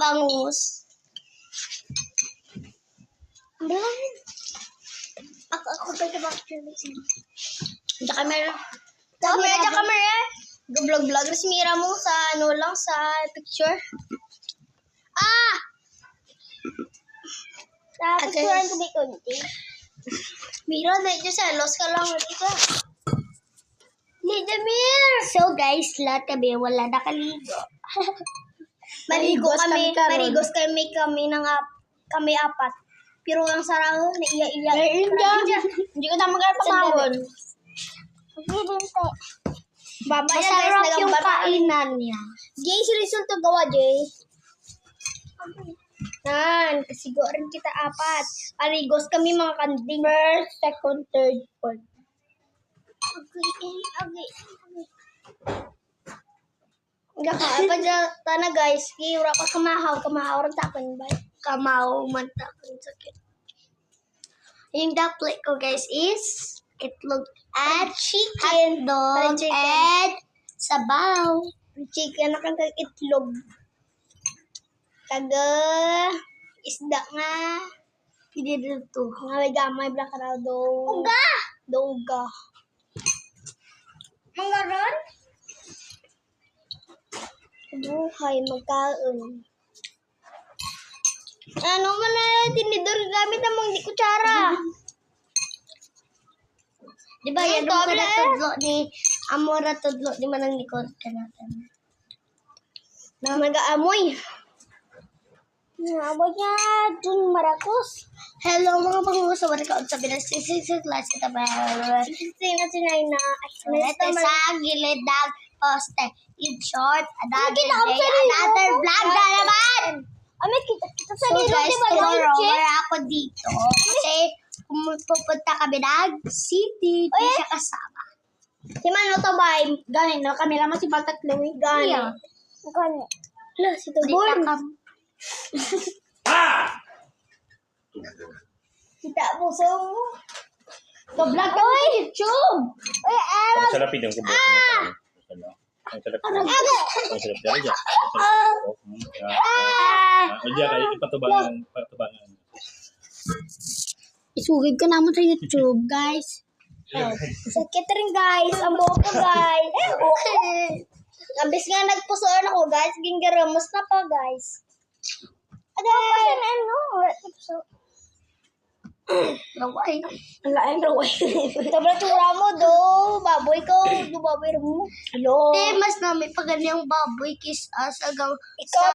bangus. Bilangin. Ako ba ito bakit Diyan camera. Diyan camera. Vlog si Mira mo sa ano lang, sa picture. Ah! Tapos kuran ko may konti. Mira, medyo selos ka lang. Ito. Lidamir! So guys, lahat kami wala nakaligo. Marigos kami kami apat. Pero ang sarang naiya-iya. Hindi ko tama kaya pamahon. Babaya guys, Masarap yung nagambar. kainan niya. Jay, si Rizal to gawa, Jay. Nan, kasi rin kita apat. Arigos kami mga kanding. First, second, third, fourth. Okay. Apa dyan, tana guys. Kira ko kamahaw rin takon ba? Kamaw man takon sakit. Yung plate ko guys is itlog at Chicken. hotdog Chicken. and sabaw. Chicken na kang itlog. Kaga isda nga. Hindi dito. Nga may gamay bla ka daw do. Uga. Mga ron? Buhay magkaon. Ano man na tinidor gamit namang di kutsara. Di ba yan Ang yung toble. tudlo ni Amora tudlo di man ang likod ka natin. Na nag-aamoy. Naamoy niya dun marakos. Hello mga panguso, wala ka sa binasisig class kita ba? Sino sinay na? Ito sa gilid ng poste. In short, another kita ako day, sa ligo. another vlog na naman! Ay, kita sa So ligo, guys, di ba? tomorrow, wala ako dito. Kasi pupunta kami ng city. Di siya kasama. Si Mano to ba? Ganin no? Kami lang si Baltat Louie. Ganin. Yeah. Ganin. Hala, si Di Tubon. ka Kita mo so. Ka-vlog ka sa YouTube. Uy, Ang sarap yung kubot. Ang sarap. Ang sarap dyan. O diyan kayo, ipatubangan. Isugid ko naman sa YouTube, guys. sakit rin guys. Ang buhok ko guys. Abis nga nagpusoon ako guys. Gingaramos na pa guys. Aday! Laway. Ang lain raway. Tabla tsura mo do. Baboy ko. Do baboy mo. Hello. Mas namin pag ganyang baboy kiss as agaw. Ikaw